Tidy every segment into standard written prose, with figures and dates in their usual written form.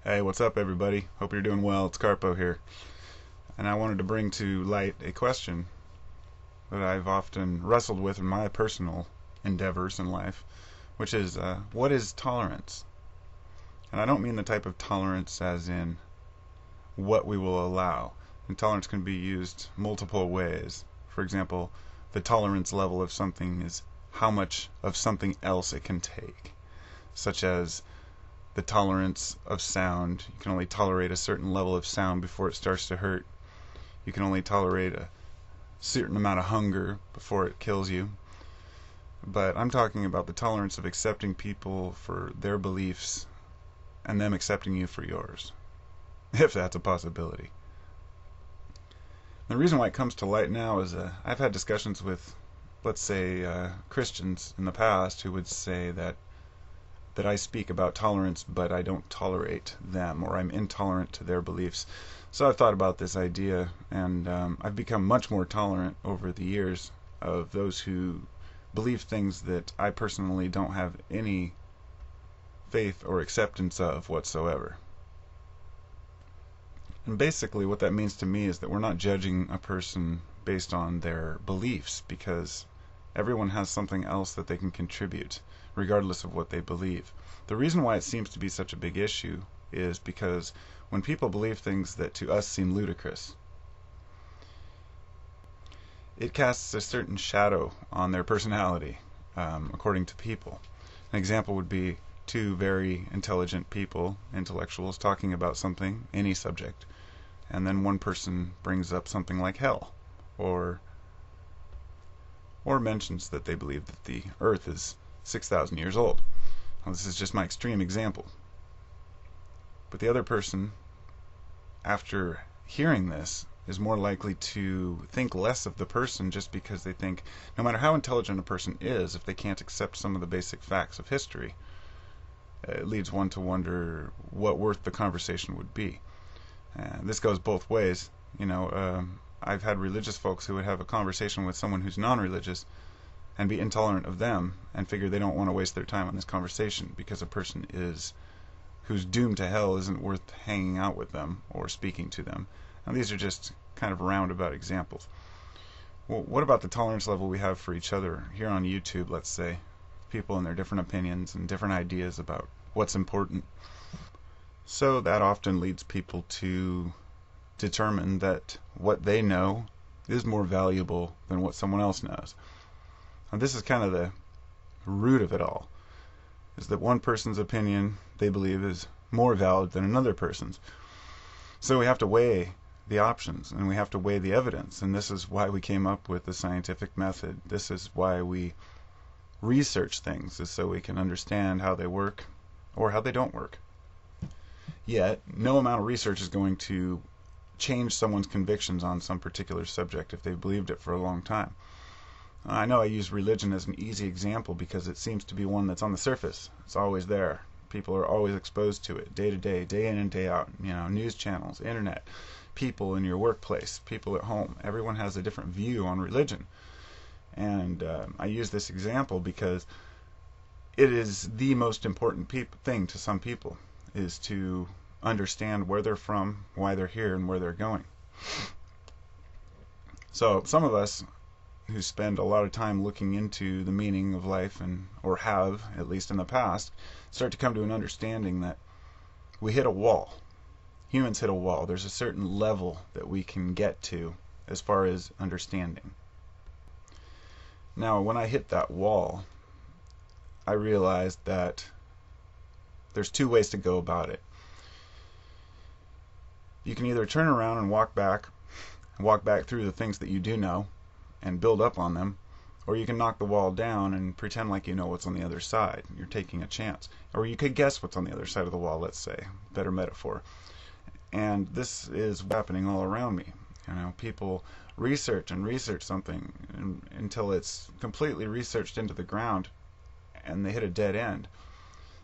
Hey, what's up, everybody? Hope you're doing well. It's Carpo here. And I wanted to bring to light a question that I've often wrestled with in my personal endeavors in life, which is what is tolerance? And I don't mean the type of tolerance as in what we will allow. And tolerance can be used multiple ways. For example, the tolerance level of something is how much of something else it can take, such as the tolerance of sound. You can only tolerate a certain level of sound before it starts to hurt. You can only tolerate a certain amount of hunger before it kills you. But I'm talking about the tolerance of accepting people for their beliefs and them accepting you for yours, if that's a possibility. The reason why it comes to light now is I've had discussions with, let's say, Christians in the past who would say that I speak about tolerance, but I don't tolerate them, or I'm intolerant to their beliefs. So I've thought about this idea, and I've become much more tolerant over the years of those who believe things that I personally don't have any faith or acceptance of whatsoever. And basically what that means to me is that we're not judging a person based on their beliefs, because everyone has something else that they can contribute, regardless of what they believe. The reason why it seems to be such a big issue is because when people believe things that to us seem ludicrous, it casts a certain shadow on their personality, according to people. An example would be two very intelligent people, intellectuals, talking about something, any subject, and then one person brings up something like hell, or mentions that they believe that the earth is 6,000 years old. Now, this is just my extreme example. But the other person, after hearing this, is more likely to think less of the person, just because they think no matter how intelligent a person is, if they can't accept some of the basic facts of history, it leads one to wonder what worth the conversation would be. This goes both ways. I've had religious folks who would have a conversation with someone who's non-religious and be intolerant of them and figure they don't want to waste their time on this conversation because a person who's doomed to hell isn't worth hanging out with them or speaking to them. Now, these are just kind of roundabout examples. Well, what about the tolerance level we have for each other here on YouTube, let's say? People and their different opinions and different ideas about what's important. So that often leads people to determine that what they know is more valuable than what someone else knows. And this is kind of the root of it all, is that one person's opinion they believe is more valid than another person's. So we have to weigh the options, and we have to weigh the evidence, and this is why we came up with the scientific method. This is why we research things, is so we can understand how they work or how they don't work. Yet, no amount of research is going to change someone's convictions on some particular subject if they've believed it for a long time. I know I use religion as an easy example because it seems to be one that's on the surface. It's always there. People are always exposed to it, day to day, day in and day out. News channels, internet, people in your workplace, people at home. Everyone has a different view on religion. And I use this example because it is the most important thing to some people, is to understand where they're from, why they're here, and where they're going. So some of us who spend a lot of time looking into the meaning of life, or have, at least in the past, start to come to an understanding that we hit a wall. Humans hit a wall. There's a certain level that we can get to as far as understanding. Now, when I hit that wall, I realized that there's two ways to go about it. You can either turn around and walk back through the things that you do know and build up on them, or you can knock the wall down and pretend like you know what's on the other side. You're taking a chance. Or you could guess what's on the other side of the wall, let's say. Better metaphor. And this is happening all around me. People research something until it's completely researched into the ground, and they hit a dead end.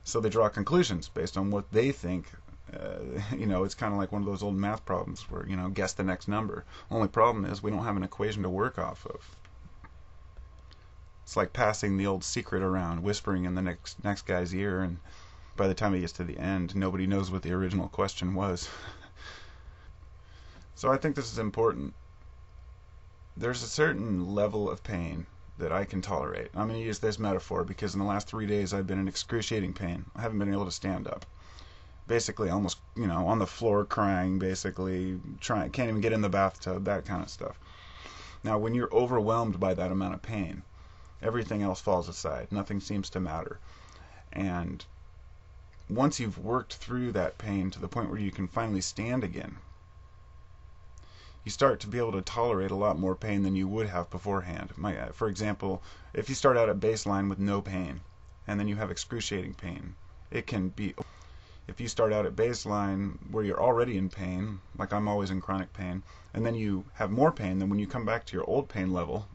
So they draw conclusions based on what they think. It's kind of like one of those old math problems where, guess the next number. Only problem is we don't have an equation to work off of. It's like passing the old secret around, whispering in the next guy's ear, and by the time he gets to the end, nobody knows what the original question was. So I think this is important. There's a certain level of pain that I can tolerate. I'm going to use this metaphor because in the last 3 days I've been in excruciating pain. I haven't been able to stand up. Basically almost, on the floor crying, basically can't even get in the bathtub, that kind of stuff. Now, when you're overwhelmed by that amount of pain, everything else falls aside. Nothing seems to matter. And once you've worked through that pain to the point where you can finally stand again, you start to be able to tolerate a lot more pain than you would have beforehand. For example, if you start out at baseline with no pain, and then you have excruciating pain, it can be... If you start out at baseline where you're already in pain, like I'm always in chronic pain, and then you have more pain, then when you come back to your old pain level,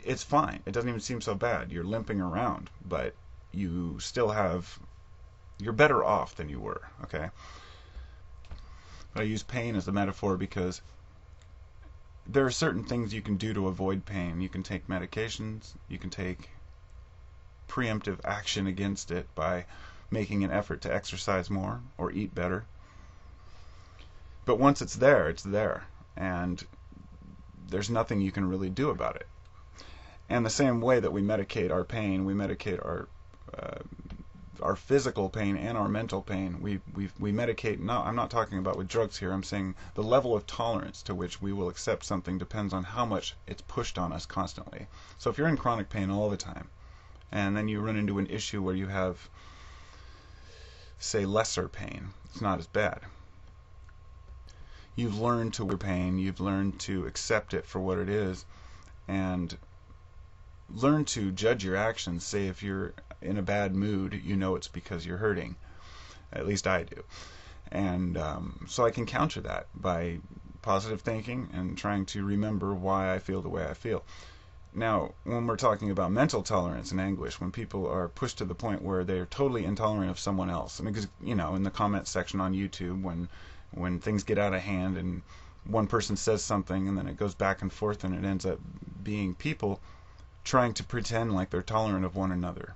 it's fine. It doesn't even seem so bad. You're limping around, but you still have... You're better off than you were, okay? But I use pain as a metaphor because there are certain things you can do to avoid pain. You can take medications, you can take preemptive action against it by making an effort to exercise more or eat better. But once it's there, and there's nothing you can really do about it. And the same way that we medicate our pain, we medicate our physical pain and our mental pain. We medicate. No, I'm not talking about with drugs here. I'm saying the level of tolerance to which we will accept something depends on how much it's pushed on us constantly. So if you're in chronic pain all the time, and then you run into an issue where you have, say, lesser pain, it's not as bad. You've learned to wear pain, you've learned to accept it for what it is, and learn to judge your actions. Say if you're in a bad mood, you know it's because you're hurting. At least I do. And so I can counter that by positive thinking and trying to remember why I feel the way I feel. Now, when we're talking about mental tolerance and anguish, when people are pushed to the point where they're totally intolerant of someone else, and because, in the comments section on YouTube, when things get out of hand and one person says something and then it goes back and forth and it ends up being people trying to pretend like they're tolerant of one another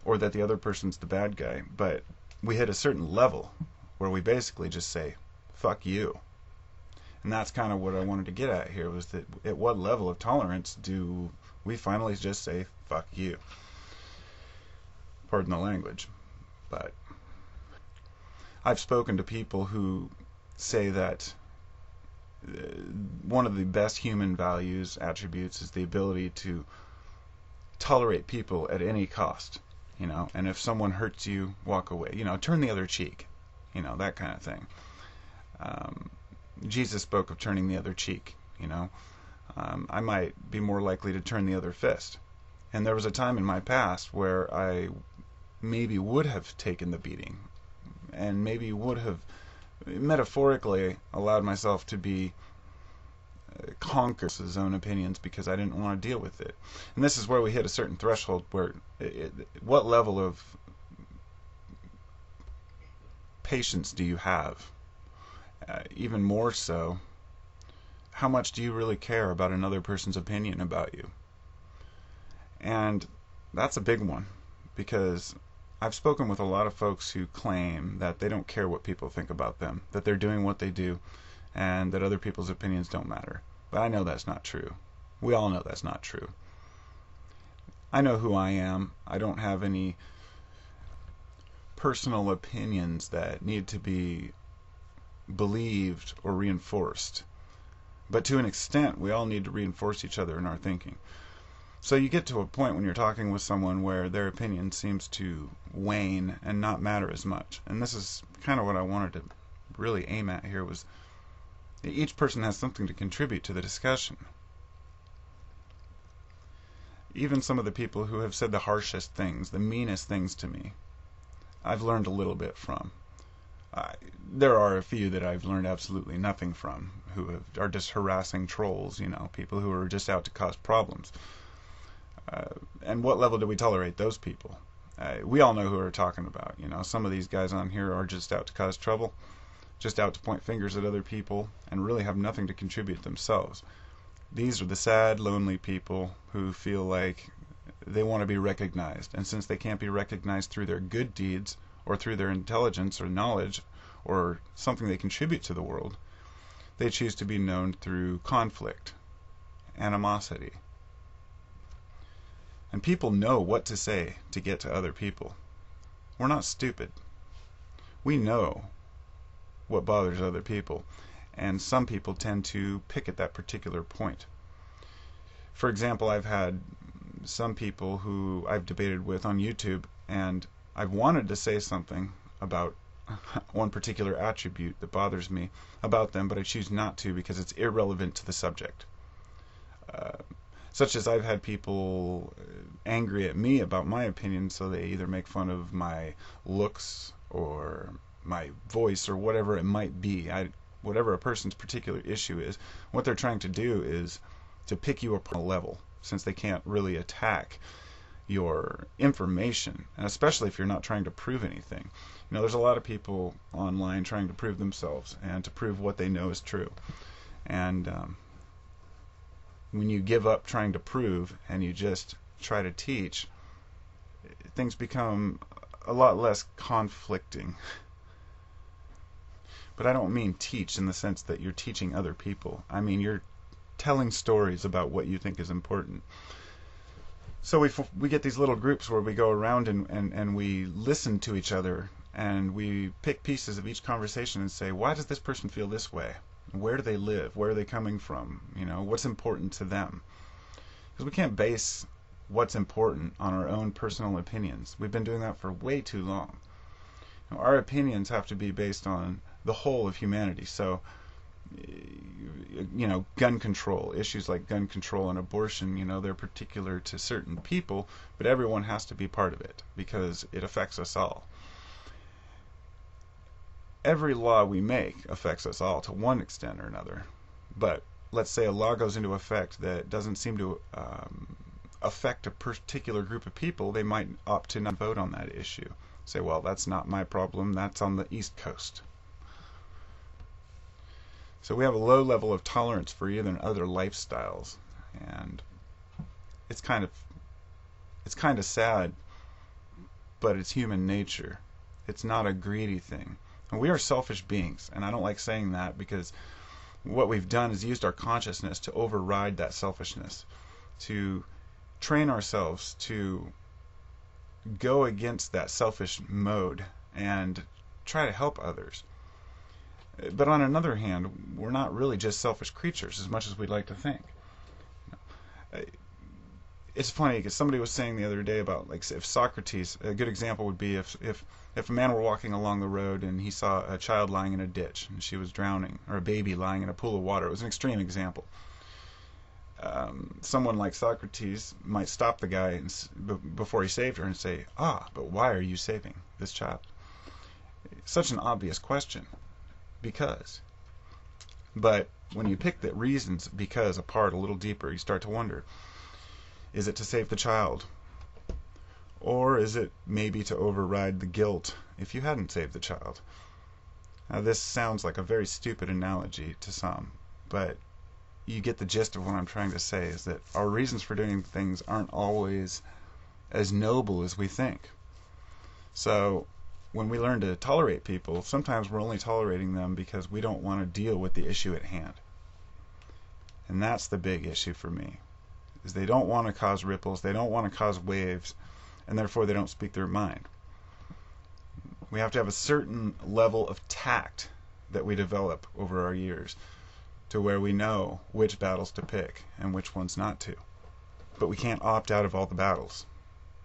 or that the other person's the bad guy, but we hit a certain level where we basically just say, fuck you. And that's kind of what I wanted to get at here, was that at what level of tolerance do we finally just say, fuck you? Pardon the language. But I've spoken to people who say that one of the best human values, attributes, is the ability to tolerate people at any cost, and if someone hurts you, walk away, turn the other cheek, that kind of thing. Jesus spoke of turning the other cheek, I might be more likely to turn the other fist. And there was a time in my past where I maybe would have taken the beating and maybe would have metaphorically allowed myself to be conquer his own opinions because I didn't want to deal with it. And this is where we hit a certain threshold where what level of patience do you have? Even more so, how much do you really care about another person's opinion about you? And that's a big one, because I've spoken with a lot of folks who claim that they don't care what people think about them, that they're doing what they do, and that other people's opinions don't matter. But I know that's not true. We all know that's not true. I know who I am. I don't have any personal opinions that need to be believed or reinforced. But to an extent, we all need to reinforce each other in our thinking. So you get to a point when you're talking with someone where their opinion seems to wane and not matter as much. And this is kind of what I wanted to really aim at here, was each person has something to contribute to the discussion. Even some of the people who have said the harshest things, the meanest things to me, I've learned a little bit from. There are a few that I've learned absolutely nothing from, who are just harassing trolls, people who are just out to cause problems. And what level do we tolerate those people? We all know who we're talking about. Some of these guys on here are just out to cause trouble, just out to point fingers at other people, and really have nothing to contribute themselves. These are the sad, lonely people who feel like they want to be recognized. And since they can't be recognized through their good deeds or through their intelligence or knowledge or something they contribute to the world, they choose to be known through conflict, animosity. And people know what to say to get to other people. We're not stupid. We know what bothers other people, and some people tend to pick at that particular point. For example, I've had some people who I've debated with on YouTube, and I've wanted to say something about one particular attribute that bothers me about them, but I choose not to because it's irrelevant to the subject. Such as I've had people angry at me about my opinion, so they either make fun of my looks or my voice or whatever it might be. Whatever a person's particular issue is, what they're trying to do is to pick you up on a level, since they can't really attack your information, and especially if you're not trying to prove anything. You know, there's a lot of people online trying to prove themselves and to prove what they know is true. And when you give up trying to prove and you just try to teach, things become a lot less conflicting. But I don't mean teach in the sense that you're teaching other people. I mean you're telling stories about what you think is important. So we get these little groups where we go around and we listen to each other, and we pick pieces of each conversation and say, why does this person feel this way? Where do they live? Where are they coming from? You know, what's important to them? Because we can't base what's important on our own personal opinions. We've been doing that for way too long. You know, our opinions have to be based on the whole of humanity. So, you know, gun control, issues like gun control and abortion, you know, they're particular to certain people, but everyone has to be part of it because it affects us all. Every law we make affects us all to one extent or another. But let's say a law goes into effect that doesn't seem to affect a particular group of people, they might opt to not vote on that issue. Say, well, that's not my problem, that's on the East Coast. So we have a low level of tolerance for even other lifestyles, and it's kind of sad, but it's human nature. It's not a greedy thing. And we are selfish beings, and I don't like saying that because what we've done is used our consciousness to override that selfishness, to train ourselves to go against that selfish mode and try to help others. But on another hand, we're not really just selfish creatures as much as we'd like to think. It's funny because somebody was saying the other day about, like, if Socrates, a good example would be if a man were walking along the road and he saw a child lying in a ditch and she was drowning, or a baby lying in a pool of water. It was an extreme example. Someone like Socrates might stop the guy before he saved her and say, but why are you saving this child? Such an obvious question. Because. But when you pick the reasons because apart a little deeper, you start to wonder, is it to save the child? Or is it maybe to override the guilt if you hadn't saved the child? Now, this sounds like a very stupid analogy to some, but you get the gist of what I'm trying to say, is that our reasons for doing things aren't always as noble as we think. So when we learn to tolerate people, sometimes we're only tolerating them because we don't want to deal with the issue at hand. And that's the big issue for me, is they don't want to cause ripples, they don't want to cause waves, and therefore they don't speak their mind. We have to have a certain level of tact that we develop over our years to where we know which battles to pick and which ones not to. But we can't opt out of all the battles.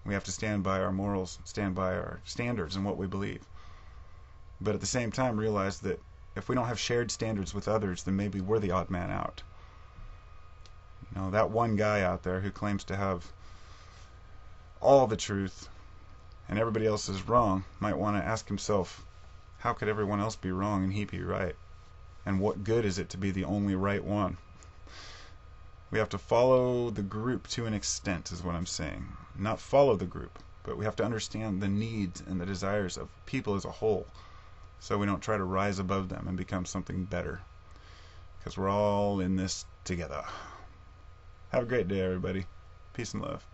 We have to stand by our morals, stand by our standards and what we believe. But at the same time realize that if we don't have shared standards with others, then maybe we're the odd man out. You know, that one guy out there who claims to have all the truth and everybody else is wrong might want to ask himself, how could everyone else be wrong and he be right? And what good is it to be the only right one? We have to follow the group to an extent, is what I'm saying. Not follow the group, but we have to understand the needs and the desires of people as a whole, so we don't try to rise above them and become something better. Because we're all in this together. Have a great day, everybody. Peace and love.